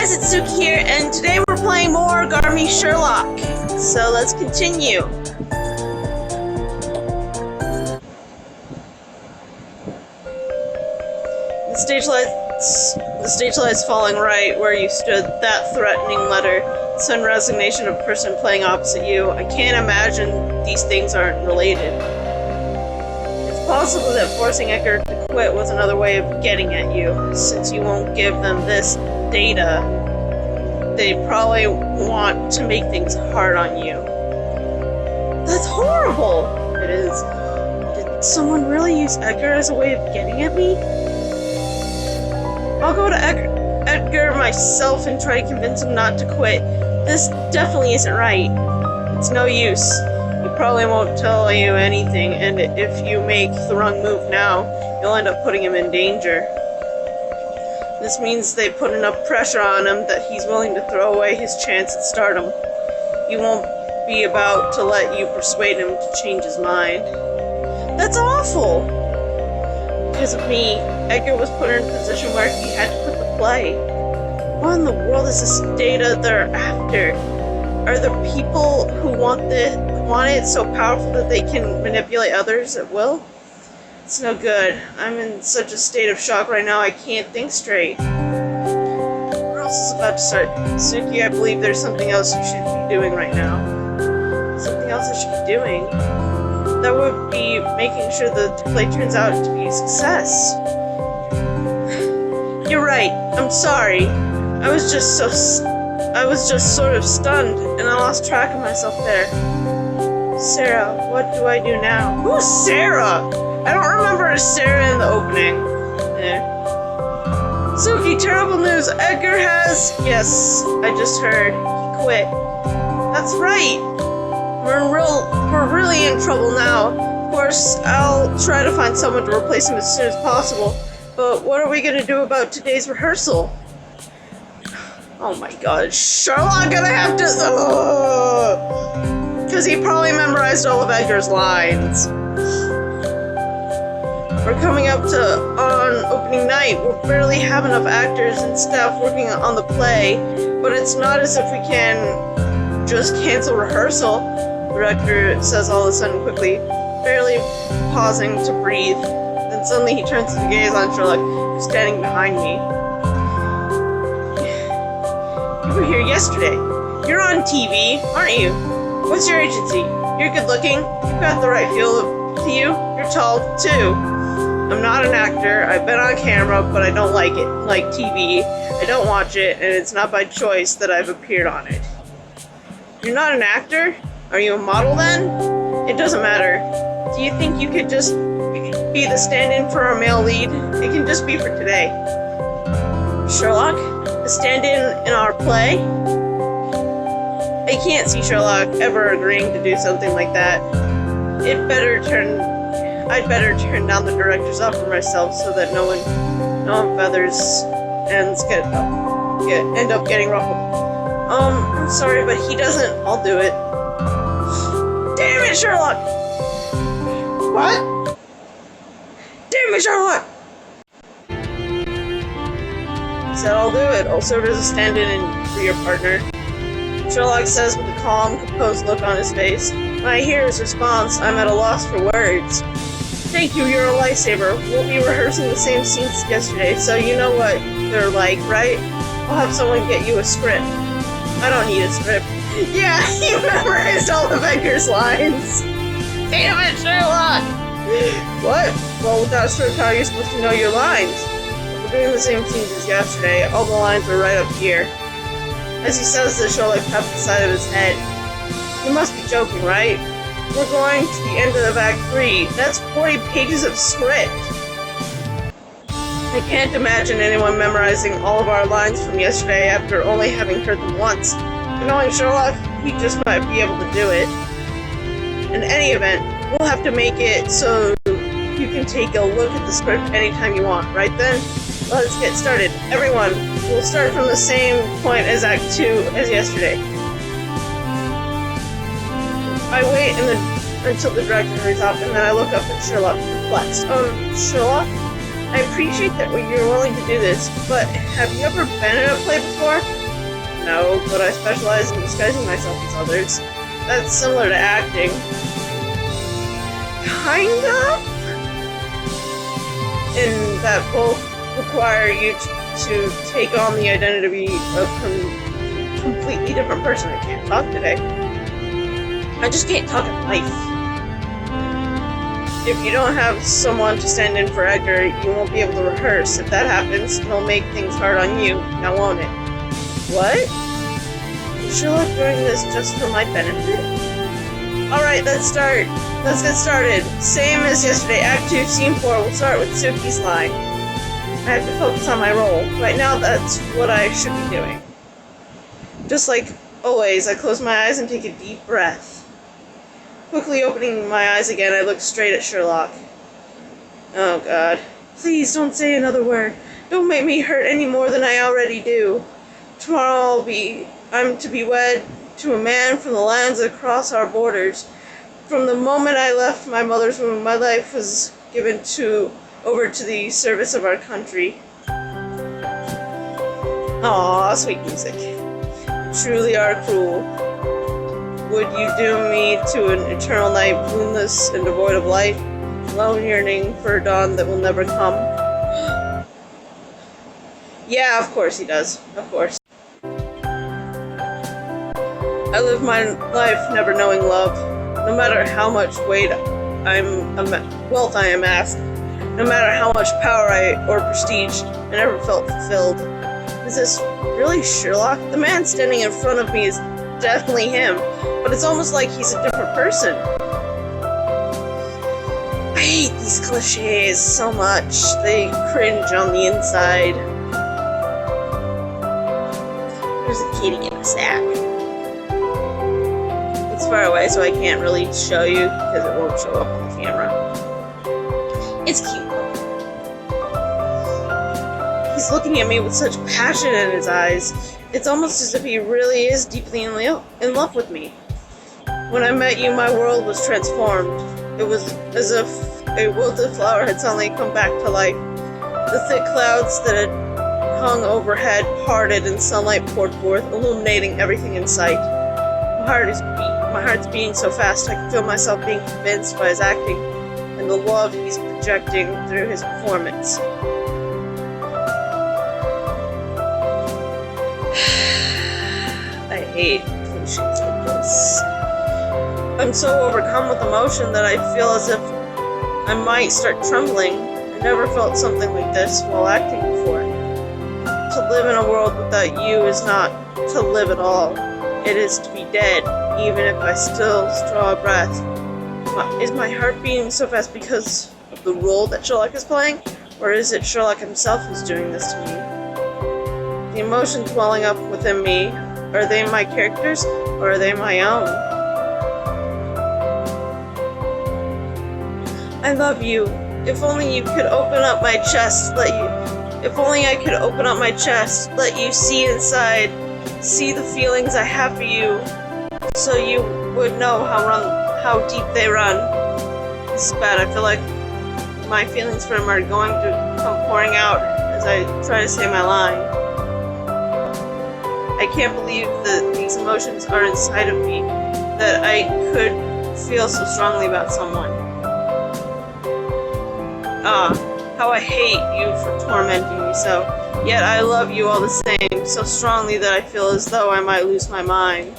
guys, it's Suki here, and today we're playing more Me Sherlock. So let's continue. The stage light's falling right where you stood. That threatening letter, sudden resignation of a person playing opposite you. I can't imagine these things aren't related. It's possible that forcing Edgar to quit was another way of getting at you. Since you won't give them this data, they probably want to make things hard on you. That's horrible! It is. Did someone really use Edgar as a way of getting at me? I'll go to Edgar myself and try to convince him not to quit. This definitely isn't right. It's no use. He probably won't tell you anything, and if you make the wrong move now, you'll end up putting him in danger. This means they put enough pressure on him that he's willing to throw away his chance at stardom. You won't be about to let you persuade him to change his mind. That's awful! Because of me, Edgar was put in a position where he had to quit the play. What in the world is this data they're after? Are the people who want it so powerful that they can manipulate others at will? It's no good. I'm in such a state of shock right now I can't think straight. What else is about to start? Suki, I believe there's something else you should be doing right now. Something else I should be doing? That would be making sure the play turns out to be a success. You're right. I'm sorry. I was just sort of stunned, and I lost track of myself there. Sarah, what do I do now? Who's Sarah? I don't remember a Sarah in the opening. Suki, terrible news. Edgar has... Yes, I just heard. He quit. That's right. We're really in trouble now. Of course, I'll try to find someone to replace him as soon as possible. But what are we gonna do about today's rehearsal? Oh my god, Sherlock gonna have to... Because he probably memorized all of Edgar's lines. We're coming up on opening night. We'll barely have enough actors and staff working on the play, but it's not as if we can just cancel rehearsal. The director says all of a sudden quickly, barely pausing to breathe. Then suddenly he turns his gaze on Sherlock, who's standing behind me. You were here yesterday. You're on TV, aren't you? What's your agency? You're good looking. You've got the right feel to you. You're tall, too. I'm not an actor. I've been on camera, but I don't like it. Like TV. I don't watch it, and it's not by choice that I've appeared on it. You're not an actor? Are you a model then? It doesn't matter. Do you think you could just be the stand-in for a male lead? It can just be for today. Sherlock? A stand-in in our play? I can't see Sherlock ever agreeing to do something like that. I'd better turn down the director's offer myself so that no one feathers ends end up getting ruffled. I'm sorry, but he doesn't. I'll do it. Damn it, Sherlock! What? Damn it, Sherlock! He said, I'll do it. I'll serve as a stand-in for your partner. Sherlock says with a calm, composed look on his face. When I hear his response, I'm at a loss for words. Thank you, you're a lifesaver. We'll be rehearsing the same scenes as yesterday, so you know what they're like, right? I'll have someone get you a script. I don't need a script. Yeah, he memorized all of Edgar's lines. Damn it, Sherlock! What? Well, without a script, how are you supposed to know your lines? We're doing the same scenes as yesterday. All the lines are right up here. As he says this, Sherlock taps the side of his head. You must be joking, right? We're going to the end of Act 3. That's 40 pages of script. I can't imagine anyone memorizing all of our lines from yesterday after only having heard them once. But knowing Sherlock, he just might be able to do it. In any event, we'll have to make it so you can take a look at the script anytime you want, right then? Let's get started. Everyone, we'll start from the same point as Act 2 as yesterday. I wait until the director hurries off, and then I look up at Sherlock, perplexed. Sherlock? I appreciate that you're willing to do this, but have you ever been in a play before? No, but I specialize in disguising myself as others. That's similar to acting. Kind of? In that both require you to take on the identity of a completely different person. I can't talk today. I just can't talk in life. If you don't have someone to stand in for Edgar, you won't be able to rehearse. If that happens, it'll make things hard on you, now won't it? What? Is Sherlock doing this just for my benefit? Alright, let's start. Let's get started. Same as yesterday, Act 2, Scene 4, we'll start with Suki's line. I have to focus on my role. Right now, that's what I should be doing. Just like always, I close my eyes and take a deep breath. Quickly opening my eyes again, I look straight at Sherlock. Oh God. Please don't say another word. Don't make me hurt any more than I already do. Tomorrow I'm to be wed to a man from the lands across our borders. From the moment I left my mother's womb, my life was given over to the service of our country. Aw, sweet music. You truly are cruel. Would you doom me to an eternal night, moonless and devoid of light, alone yearning for a dawn that will never come? Yeah, of course he does. Of course. I live my life never knowing love. No matter how much wealth I amassed, no matter how much power or prestige, I never felt fulfilled. Is this really Sherlock? The man standing in front of me is definitely him, but it's almost like he's a different person. I hate these cliches so much. They cringe on the inside. There's a kitty in a sack. It's far away, so I can't really show you because it won't show up on the camera. It's cute. He's looking at me with such passion in his eyes. It's almost as if he really is deeply in love with me. When I met you, my world was transformed. It was as if a wilted flower had suddenly come back to life. The thick clouds that had hung overhead parted and sunlight poured forth, illuminating everything in sight. My heart's beating so fast I can feel myself being convinced by his acting and the love he's projecting through his performance. I hate cliches like this. I'm so overcome with emotion that I feel as if I might start trembling. I never felt something like this while acting before. To live in a world without you is not to live at all. It is to be dead, even if I still draw a breath. Is my heart beating so fast because of the role that Sherlock is playing? Or is it Sherlock himself who's doing this to me? The emotions welling up within me, are they my characters, or are they my own? I love you. If only you could open up my chest, if only I could open up my chest, let you see inside, see the feelings I have for you, so you would know how deep they run. This is bad. I feel like my feelings for him are going to come pouring out as I try to say my line. I can't believe that these emotions are inside of me, that I could feel so strongly about someone. How I hate you for tormenting me so. Yet I love you all the same, so strongly that I feel as though I might lose my mind.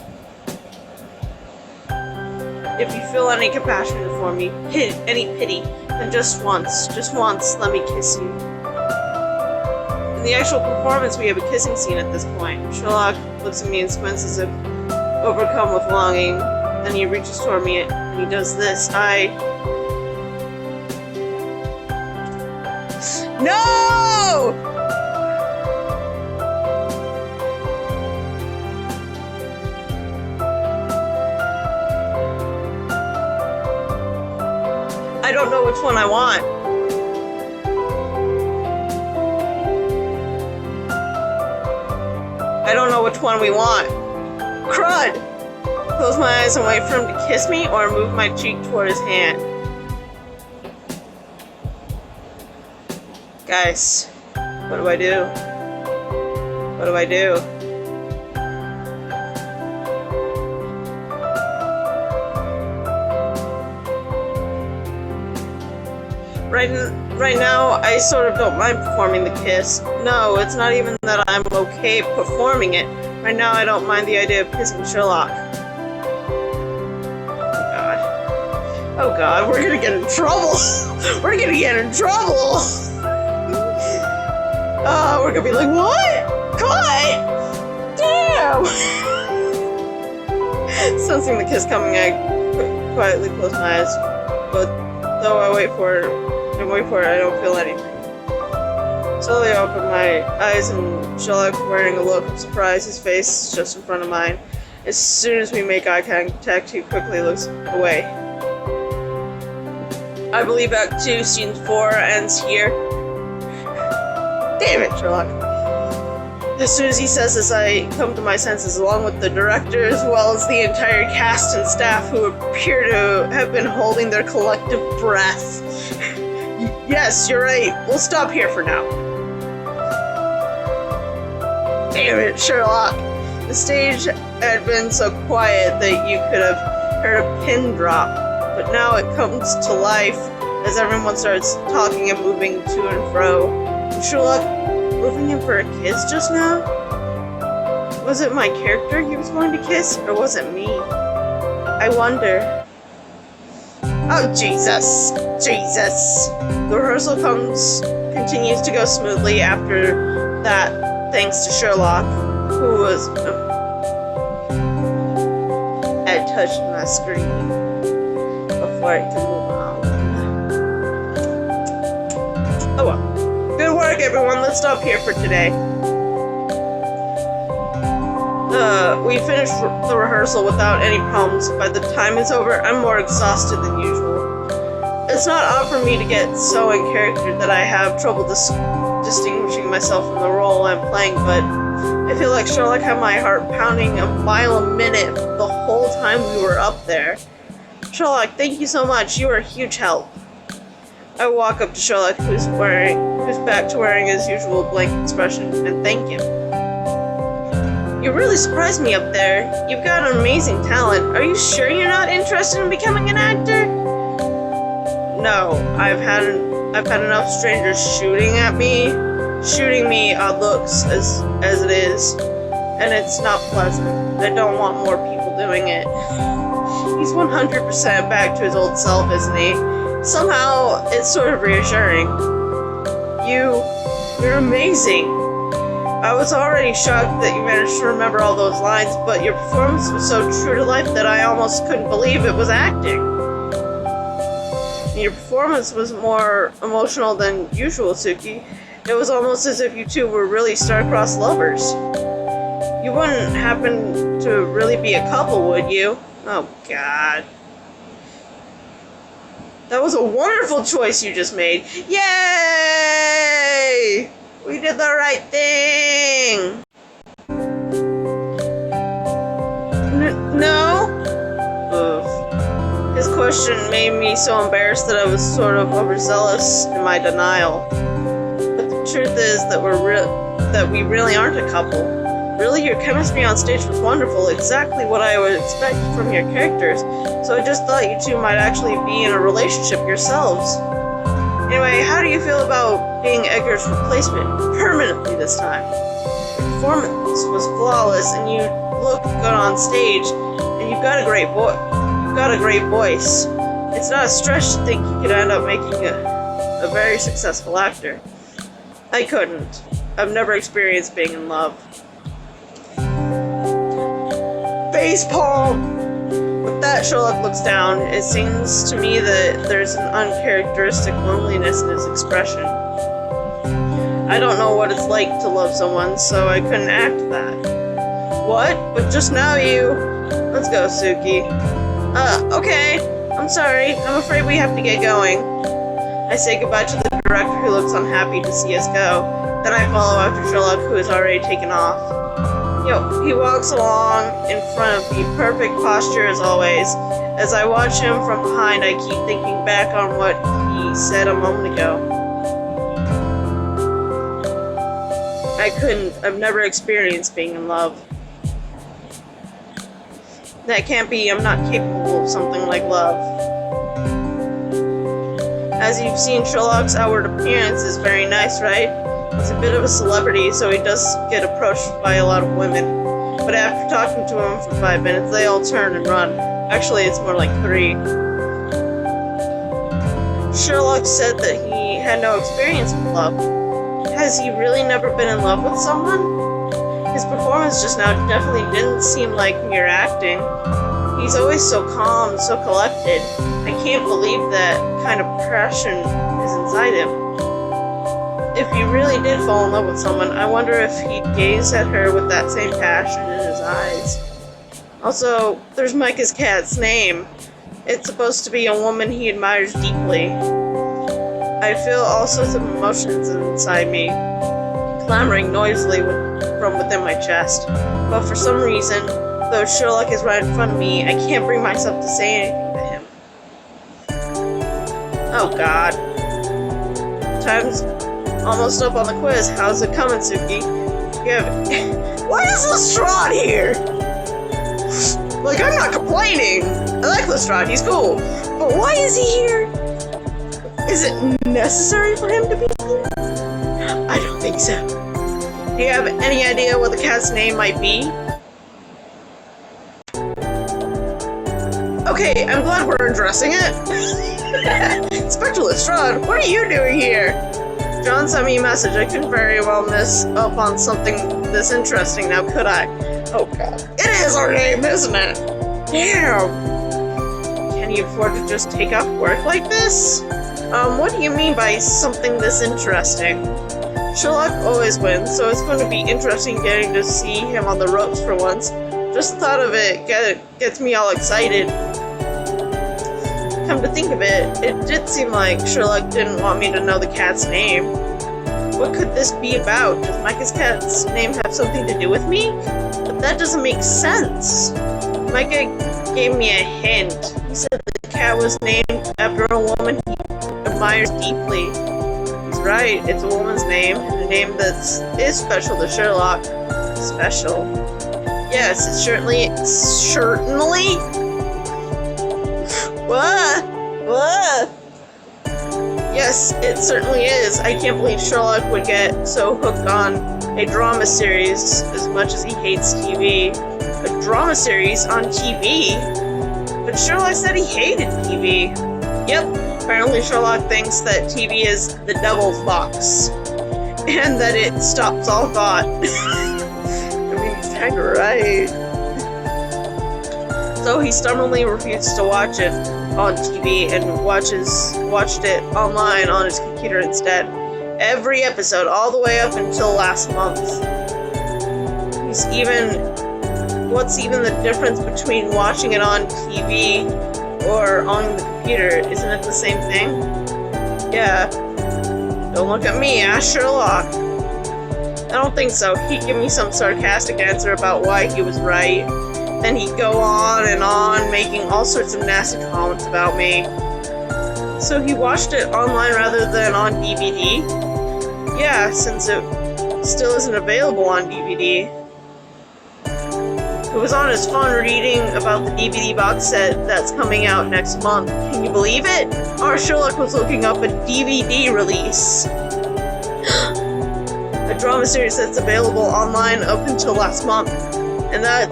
If you feel any compassion for me, any pity, then just once, let me kiss you. In the actual performance, we have a kissing scene at this point. Sherlock looks at me and squints as if overcome with longing. Then he reaches toward me and he does this. No! I don't know which one I want. I don't know which one we want. Crud! Close my eyes and wait for him to kiss me, or move my cheek toward his hand. Guys, what do I do? What do I do? Right now, I sort of don't mind performing the kiss. No, it's not even that I'm okay performing it. Right now, I don't mind the idea of kissing Sherlock. Oh god, we're gonna get in trouble! We're gonna get in trouble! We're gonna be like, what? Cut! Damn! Sensing the kiss coming, I quietly close my eyes. But though I wait for it, I don't feel anything. Slowly I open my eyes and Sherlock, wearing a look of surprise, his face is just in front of mine. As soon as we make eye contact, he quickly looks away. I believe Act 2, Scene 4 ends here. Damn it, Sherlock. As soon as he says this, I come to my senses, along with the director, as well as the entire cast and staff who appear to have been holding their collective breath. Yes, you're right. We'll stop here for now. Damn it, Sherlock. The stage had been so quiet that you could have heard a pin drop, but now it comes to life as everyone starts talking and moving to and fro. Sherlock moving in for a kiss just now? Was it my character he was going to kiss, or was it me? I wonder. Oh, Jesus! Jesus! The rehearsal continues to go smoothly after that, thanks to Sherlock, who was had touched my screen before it could move on. Oh well. Good work, everyone. Let's stop here for today. We finished the rehearsal without any problems. By the time it's over, I'm more exhausted than usual. It's not odd for me to get so in character that I have trouble distinguishing myself from the role I'm playing, but I feel like Sherlock had my heart pounding a mile a minute the whole time we were up there. Sherlock, thank you so much. You are a huge help. I walk up to Sherlock, who's back to wearing his usual blank expression, and thank him. You really surprised me up there. You've got an amazing talent. Are you sure you're not interested in becoming an actor? No, I've had enough strangers shooting me odd looks as it is, and it's not pleasant. I don't want more people doing it. He's 100% back to his old self, isn't he? Somehow, it's sort of reassuring. You're amazing. I was already shocked that you managed to remember all those lines, but your performance was so true to life that I almost couldn't believe it was acting. Your performance was more emotional than usual, Suki. It was almost as if you two were really star-crossed lovers. You wouldn't happen to really be a couple, would you? Oh, God. That was a wonderful choice you just made. Yay! We did the right thing! No? Oof. His question made me so embarrassed that I was sort of overzealous in my denial. But the truth is that we really aren't a couple. Really, your chemistry on stage was wonderful, exactly what I would expect from your characters, so I just thought you two might actually be in a relationship yourselves. Anyway, how do you feel about being Edgar's replacement permanently this time? Your performance was flawless, and you look good on stage, and you've got a great voice. It's not a stretch to think you could end up making a very successful actor. I couldn't. I've never experienced being in love. Facepalm! With that, Sherlock looks down. It seems to me that there's an uncharacteristic loneliness in his expression. I don't know what it's like to love someone, so I couldn't act that. What? But just now you... Let's go, Suki. Okay. I'm sorry. I'm afraid we have to get going. I say goodbye to the director, who looks unhappy to see us go. Then I follow after Sherlock, who has already taken off. He walks along in front of me, perfect posture as always. As I watch him from behind, I keep thinking back on what he said a moment ago. I've never experienced being in love. That can't be, I'm not capable of something like love. As you've seen, Sherlock's outward appearance is very nice, right? He's a bit of a celebrity, so he does get approached by a lot of women. But after talking to him for 5 minutes, they all turn and run. Actually, it's more like 3. Sherlock said that he had no experience with love. Has he really never been in love with someone? His performance just now definitely didn't seem like mere acting. He's always so calm, so collected. I can't believe that kind of passion is inside him. If he really did fall in love with someone, I wonder if he'd gaze at her with that same passion in his eyes. Also, there's Micah's cat's name. It's supposed to be a woman he admires deeply. I feel all sorts of emotions inside me, clamoring noisily from within my chest. But for some reason, though Sherlock is right in front of me, I can't bring myself to say anything to him. Oh god. Time's almost up on the quiz. How's it coming, Suki? Why is Lestrade here? Like, I'm not complaining. I like Lestrade, he's cool. But why is he here? Is it necessary for him to be here? I don't think so. Do you have any idea what the cat's name might be? Okay, I'm glad we're addressing it. Inspector Lestrade, what are you doing here? John sent me a message. I couldn't very well miss up on something this interesting now, could I? Oh god. It is our name, isn't it? Damn. Can you afford to just take up work like this? What do you mean by something this interesting? Sherlock always wins, so it's going to be interesting getting to see him on the ropes for once. Just the thought of it gets me all excited. Come to think of it, it did seem like Sherlock didn't want me to know the cat's name. What could this be about? Does Micah's cat's name have something to do with me? But that doesn't make sense. Micah gave me a hint. He said the cat was named after a woman he admires deeply. He's right, it's a woman's name, and a name that is special to Sherlock. Special? Yes, it certainly... What? Yes, it certainly is. I can't believe Sherlock would get so hooked on a drama series as much as he hates TV. A drama series on TV? But Sherlock said he hated TV. Yep, apparently Sherlock thinks that TV is the devil's box. And that it stops all thought. I mean, he's kinda right. So he stubbornly refused to watch it on TV and watched it online on his computer instead. Every episode, all the way up until last month. What's even the difference between watching it on TV or on the computer? Isn't it the same thing? Yeah. Don't look at me, ask Sherlock. I don't think so. He'd give me some sarcastic answer about why he was right. Then he'd go on and on, making all sorts of nasty comments about me. So he watched it online rather than on DVD? Yeah, since it still isn't available on DVD. It was on his phone reading about the DVD box set that's coming out next month. Can you believe it? Our Sherlock was looking up a DVD release. A drama series that's available online up until last month. And that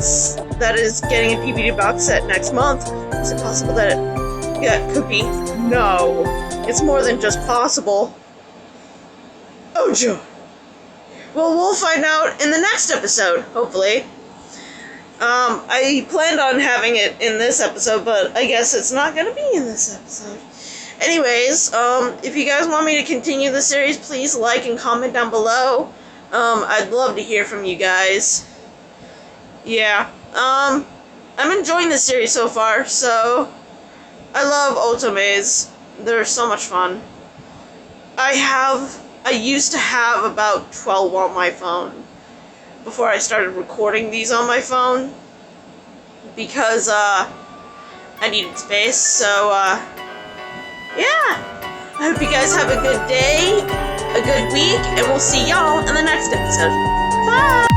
is getting a DVD box set next month. Is it possible that it could be? No. It's more than just possible. Oh, joy. Well, we'll find out in the next episode, hopefully. I planned on having it in this episode, but I guess it's not gonna be in this episode. Anyways, if you guys want me to continue the series, please like and comment down below. I'd love to hear from you guys. Yeah, I'm enjoying this series so far, so I love Otomes. They're so much fun. I used to have about 12 on my phone before I started recording these on my phone because, I needed space, so, yeah. I hope you guys have a good day. a good week, and we'll see y'all in the next episode. Bye!